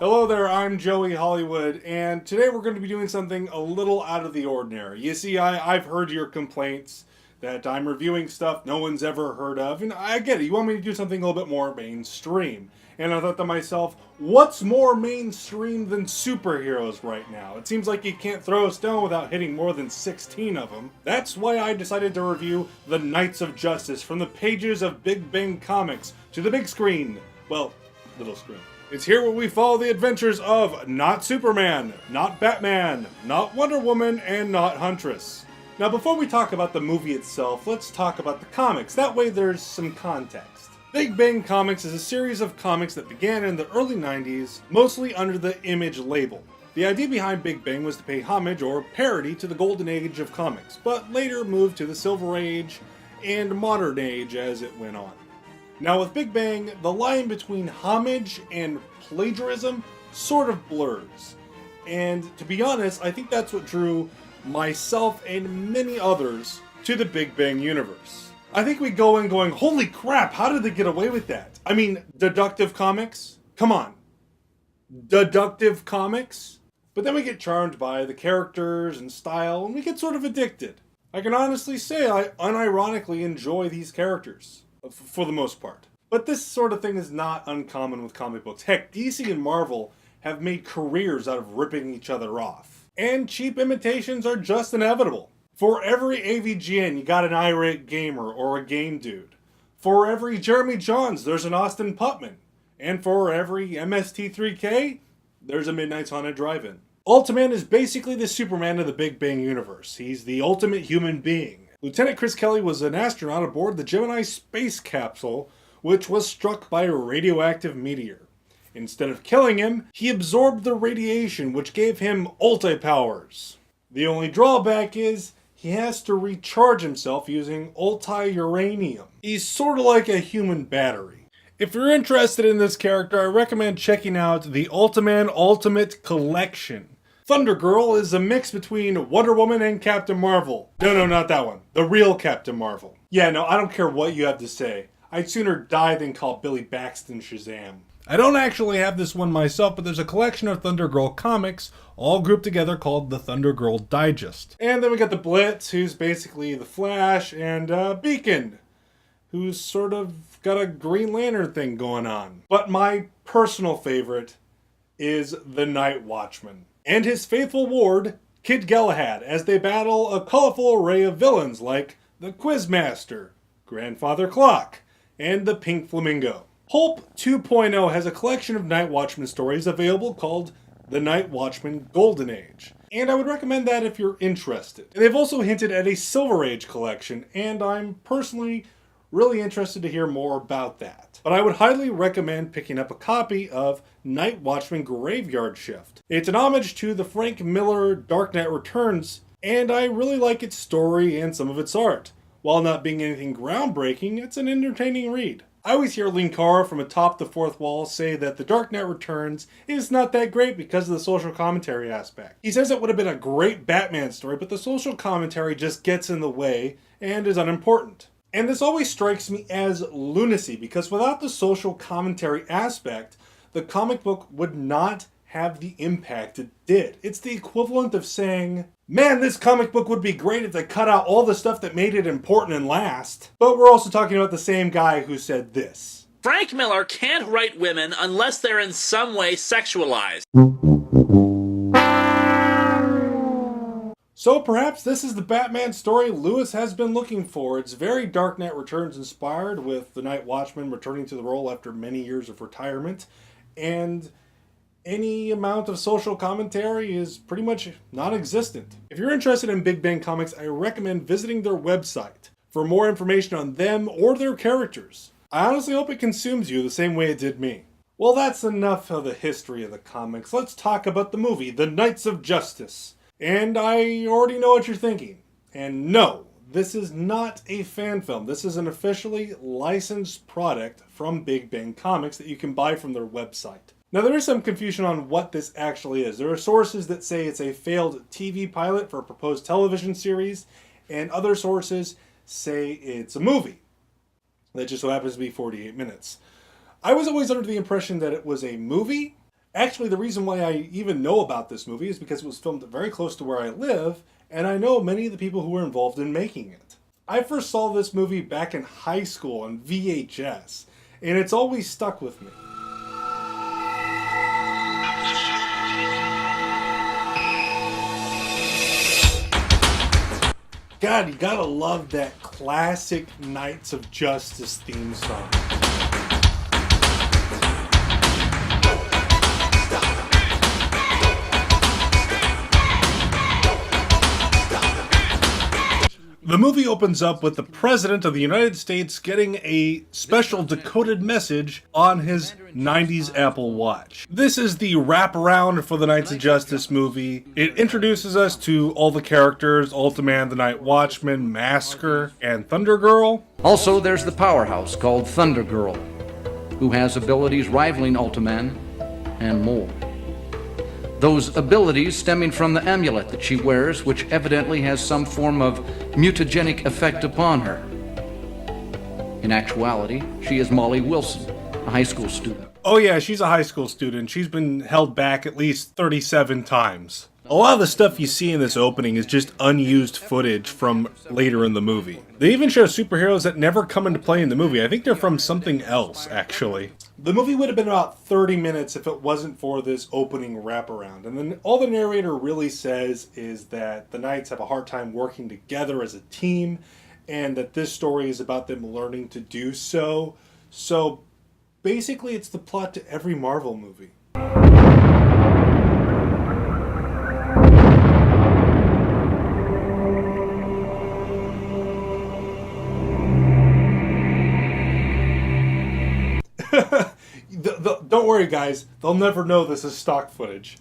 Hello there, I'm Joey Hollywood, and today we're going to be doing something a little out of the ordinary. You see, I've heard your complaints that I'm reviewing stuff no one's ever heard of, and I get it, you want me to do something a little bit more mainstream. And I thought to myself, what's more mainstream than superheroes right now? It seems like you can't throw a stone without hitting more than 16 of them. That's why I decided to review The Knights of Justice from the pages of Big Bang Comics to the big screen. Well, little screen. It's here where we follow the adventures of not Superman, not Batman, not Wonder Woman, and not Huntress. Now before we talk about the movie itself, let's talk about the comics. That way there's some context. Big Bang Comics is a series of comics that began in the early 90s, mostly under the Image label. The idea behind Big Bang was to pay homage or parody to the golden age of comics, but later moved to the Silver Age and modern age as it went on. Now with Big Bang, the line between homage and plagiarism sort of blurs. And to be honest, I think that's what drew myself and many others to the Big Bang universe. I think we go in going, holy crap, how did they get away with that? I mean, deductive comics? Come on. Deductive comics? But then we get charmed by the characters and style, and we get sort of addicted. I can honestly say I unironically enjoy these characters. For the most part. But this sort of thing is not uncommon with comic books. Heck, DC and Marvel have made careers out of ripping each other off. And cheap imitations are just inevitable. For every AVGN, you got an irate gamer or a game dude. For every Jeremy Johns, there's an Austin Putman. And for every MST3K, there's a Midnight's Haunted Drive-In. Ultiman is basically the Superman of the Big Bang universe. He's the ultimate human being. Lieutenant Chris Kelly was an astronaut aboard the Gemini space capsule, which was struck by a radioactive meteor. Instead of killing him, he absorbed the radiation, which gave him ulti-powers. The only drawback is he has to recharge himself using ulti-uranium. He's sort of like a human battery. If you're interested in this character, I recommend checking out the Ultiman Ultimate Collection. Thundergirl is a mix between Wonder Woman and Captain Marvel. No, not that one. The real Captain Marvel. Yeah, no, I don't care what you have to say. I'd sooner die than call Billy Baxton Shazam. I don't actually have this one myself, but there's a collection of Thundergirl comics all grouped together called the Thundergirl Digest. And then we got the Blitz, who's basically the Flash, and Beacon, who's sort of got a Green Lantern thing going on. But my personal favorite is the Night Watchman and his faithful ward, Kid Galahad, as they battle a colorful array of villains like the Quizmaster, Grandfather Clock, and the Pink Flamingo. Pulp 2.0 has a collection of Night Watchman stories available called The Night Watchman Golden Age, and I would recommend that if you're interested. And they've also hinted at a Silver Age collection, and I'm personally really interested to hear more about that. But I would highly recommend picking up a copy of Night Watchman Graveyard Shift. It's an homage to the Frank Miller Dark Knight Returns, and I really like its story and some of its art. While not being anything groundbreaking, it's an entertaining read. I always hear Linkara from atop the fourth wall say that The Dark Knight Returns is not that great because of the social commentary aspect. He says it would have been a great Batman story, but the social commentary just gets in the way and is unimportant. And this always strikes me as lunacy, because without the social commentary aspect, the comic book would not have the impact it did. It's the equivalent of saying, man, this comic book would be great if they cut out all the stuff that made it important and last. But we're also talking about the same guy who said this. Frank Miller can't write women unless they're in some way sexualized. So perhaps this is the Batman story Lewis has been looking for. It's very Dark Knight Returns inspired, with the Night Watchman returning to the role after many years of retirement, and any amount of social commentary is pretty much non-existent. If you're interested in Big Bang Comics, I recommend visiting their website for more information on them or their characters. I honestly hope it consumes you the same way it did me. Well, that's enough of the history of the comics. Let's talk about the movie, The Knights of Justice. And I already know what you're thinking. And no, this is not a fan film. This is an officially licensed product from Big Bang Comics that you can buy from their website. Now, there is some confusion on what this actually is. There are sources that say it's a failed TV pilot for a proposed television series, and other sources say it's a movie that just so happens to be 48 minutes. I was always under the impression that it was a movie Actually, the reason why I even know about this movie is because it was filmed very close to where I live, and I know many of the people who were involved in making it. I first saw this movie back in high school on VHS, and it's always stuck with me. God, you gotta love that classic Knights of Justice theme song. The movie opens up with the President of the United States getting a special decoded message on his 90s Apple Watch. This is the wraparound for the Knights of Justice movie. It introduces us to all the characters, Ultiman, the Night Watchman, Masker, and Thundergirl. Also, there's the powerhouse called Thundergirl, who has abilities rivaling Ultiman and more. Those abilities stemming from the amulet that she wears, which evidently has some form of mutagenic effect upon her. In actuality, she is Molly Wilson, a high school student. Oh yeah, she's a high school student. She's been held back at least 37 times. A lot of the stuff you see in this opening is just unused footage from later in the movie. They even show superheroes that never come into play in the movie. I think they're from something else, actually. The movie would have been about 30 minutes if it wasn't for this opening wraparound. And then all the narrator really says is that the Knights have a hard time working together as a team, and that this story is about them learning to do so. So basically it's the plot to every Marvel movie. Don't worry, guys. They'll never know this is stock footage.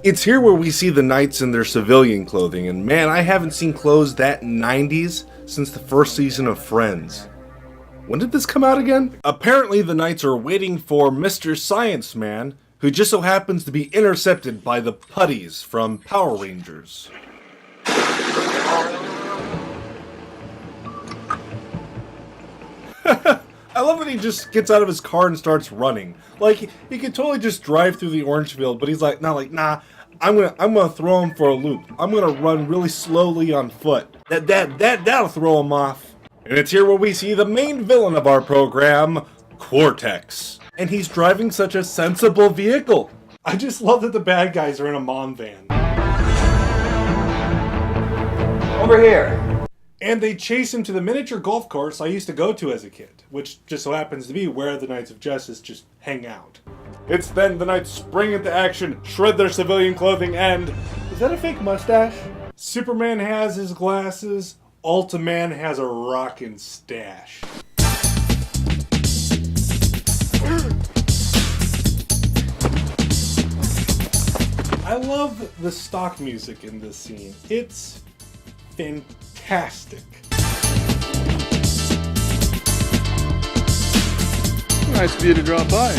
It's here where we see the Knights in their civilian clothing, and man, I haven't seen clothes that 90s since the first season of Friends. When did this come out again? Apparently the Knights are waiting for Mr. Science Man, who just so happens to be intercepted by the putties from Power Rangers. I love that he just gets out of his car and starts running. Like, he could totally just drive through the orange field, but he's like, nah, I'm gonna throw him for a loop. I'm gonna run really slowly on foot. That'll throw him off. And it's here where we see the main villain of our program, Cortex. And he's driving such a sensible vehicle. I just love that the bad guys are in a mom van. Over here. And they chase him to the miniature golf course I used to go to as a kid, which just so happens to be where the Knights of Justice just hang out. It's then the Knights spring into action, shred their civilian clothing, and... is that a fake mustache? Superman has his glasses, Ultiman has a rockin' stash. I love the stock music in this scene. It's fantastic. Nice of you to drop by.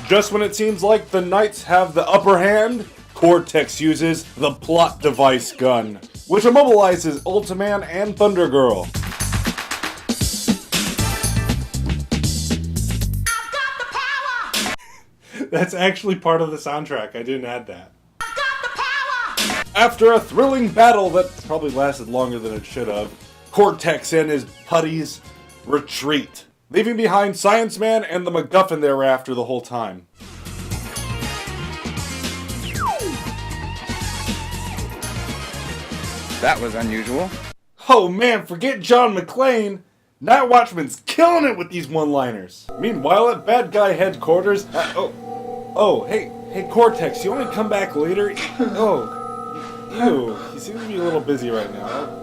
Just when it seems like the Knights have the upper hand, Cortex uses the plot device gun, which immobilizes Ultiman and Thundergirl. That's actually part of the soundtrack. I didn't add that. After a thrilling battle that probably lasted longer than it should have, Cortex and his putties retreat, leaving behind Science Man and the MacGuffin they were after the whole time. That was unusual. Oh man, forget John McClane! Night Watchman's killing it with these one-liners. Meanwhile, at Bad Guy headquarters, hey Cortex, you want to come back later? You seem to be a little busy right now.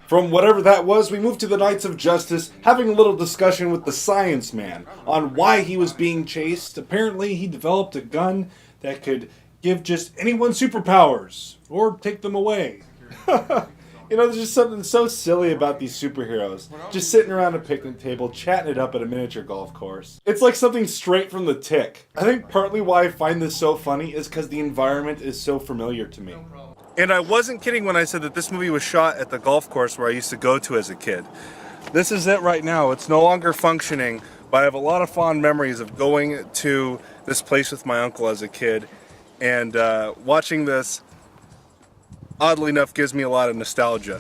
From whatever that was, we move to the Knights of Justice, having a little discussion with the Science Man on why he was being chased. Apparently, he developed a gun that could give just anyone superpowers, or take them away. You know, there's just something so silly about these superheroes. Just sitting around a picnic table, chatting it up at a miniature golf course. It's like something straight from the Tick. I think partly why I find this so funny is because the environment is so familiar to me. And I wasn't kidding when I said that this movie was shot at the golf course where I used to go to as a kid. This is it right now. It's no longer functioning, but I have a lot of fond memories of going to this place with my uncle as a kid, and watching this, oddly enough, gives me a lot of nostalgia.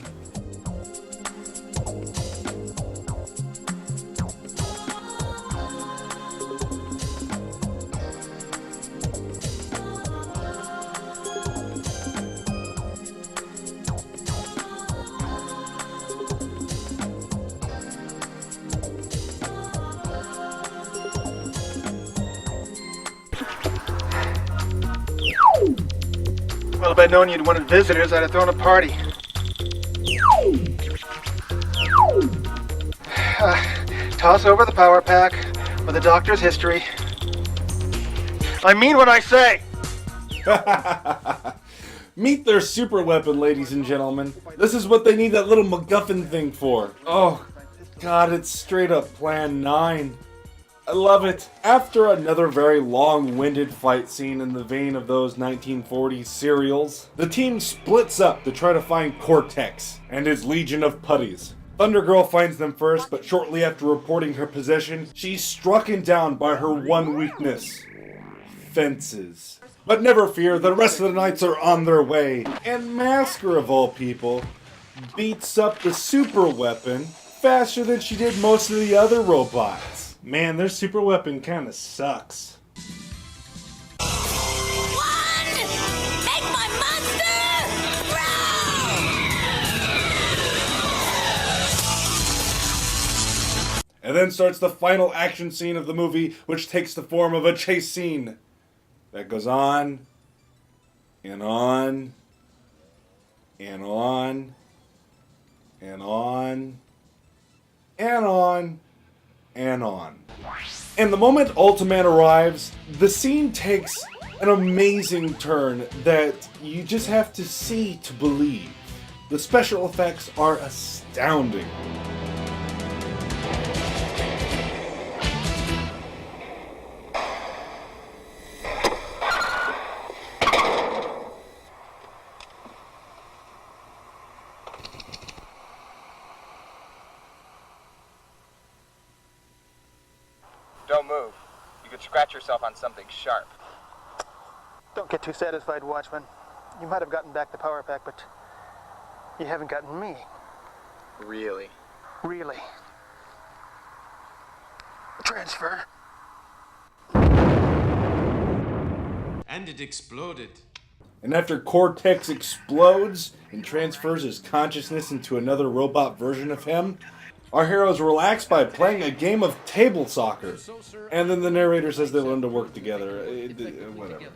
Well, if I'd known you'd wanted visitors, I'd have thrown a party. Toss over the power pack with the doctor's history. I mean what I say! Meet their super weapon, ladies and gentlemen. This is what they need that little MacGuffin thing for. Oh, God, it's straight up Plan 9. I love it. After another very long-winded fight scene in the vein of those 1940s serials, the team splits up to try to find Cortex and his legion of putties. Thundergirl finds them first, but shortly after reporting her possession, she's strucken down by her one weakness: fences. But never fear, the rest of the knights are on their way, and Masker, of all people, beats up the super weapon faster than she did most of the other robots. Man, their super weapon kinda sucks. One! Take my monster! Run! And then starts the final action scene of the movie, which takes the form of a chase scene that goes on, and on, and on, and on, and on, and on. And the moment Ultiman arrives, the scene takes an amazing turn that you just have to see to believe. The special effects are astounding. Don't move. You could scratch yourself on something sharp. Don't get too satisfied, Watchman. You might have gotten back the power pack, but you haven't gotten me. Really? Really. Transfer. And it exploded. And after Cortex explodes and transfers his consciousness into another robot version of him, our heroes relax by playing a game of table soccer. And then the narrator says they learn to work together. Whatever.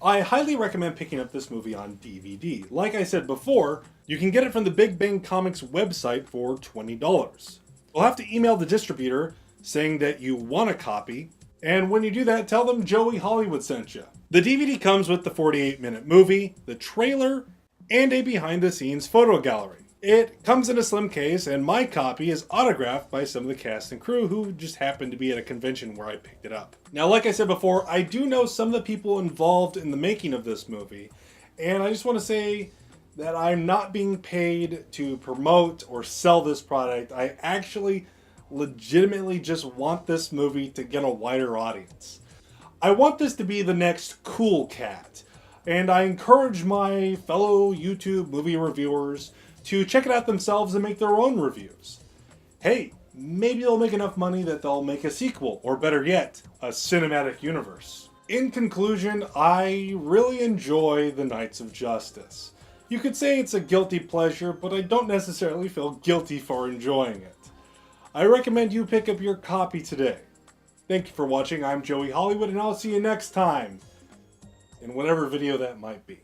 I highly recommend picking up this movie on DVD. Like I said before, you can get it from the Big Bang Comics website for $20. You'll have to email the distributor saying that you want a copy, and when you do that, tell them Joey Hollywood sent you. The DVD comes with the 48-minute movie, the trailer, and a behind-the-scenes photo gallery. It comes in a slim case, and my copy is autographed by some of the cast and crew who just happened to be at a convention where I picked it up. Now, like I said before, I do know some of the people involved in the making of this movie, and I just want to say that I'm not being paid to promote or sell this product. I actually legitimately just want this movie to get a wider audience. I want this to be the next Cool Cat, and I encourage my fellow YouTube movie reviewers to check it out themselves and make their own reviews. Hey, maybe they'll make enough money that they'll make a sequel, or better yet, a cinematic universe. In conclusion, I really enjoy The Knights of Justice. You could say it's a guilty pleasure, but I don't necessarily feel guilty for enjoying it. I recommend you pick up your copy today. Thank you for watching. I'm Joey Hollywood, and I'll see you next time, in whatever video that might be.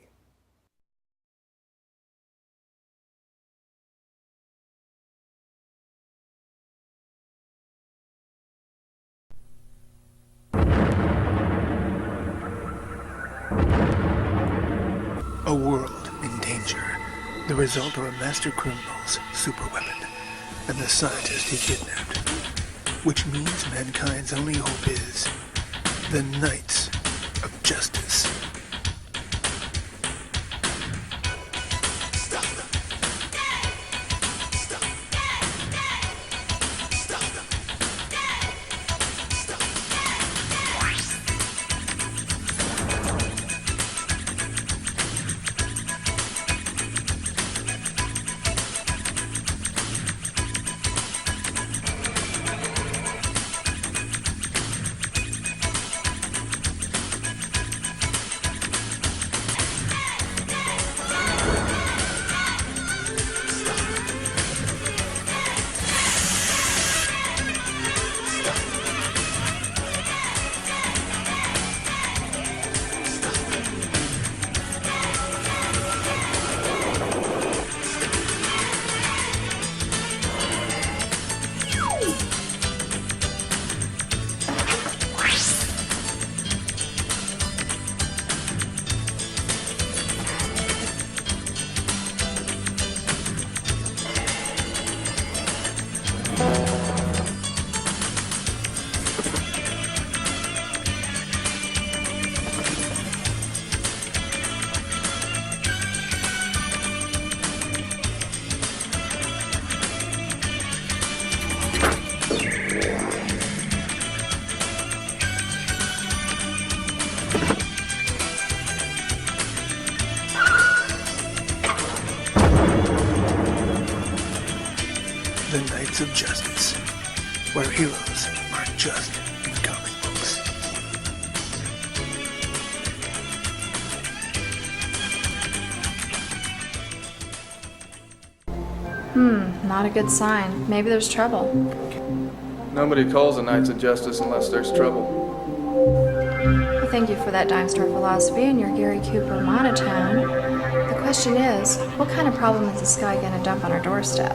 A world in danger. The result are a master criminal's superweapon and the scientist he kidnapped. Which means mankind's only hope is the Knights of Justice. The Knights of Justice, where heroes aren't just in comic books. Not a good sign. Maybe there's trouble. Nobody calls the Knights of Justice unless there's trouble. Well, thank you for that dime store philosophy and your Gary Cooper monotone. The question is, what kind of problem is this guy gonna dump on our doorstep?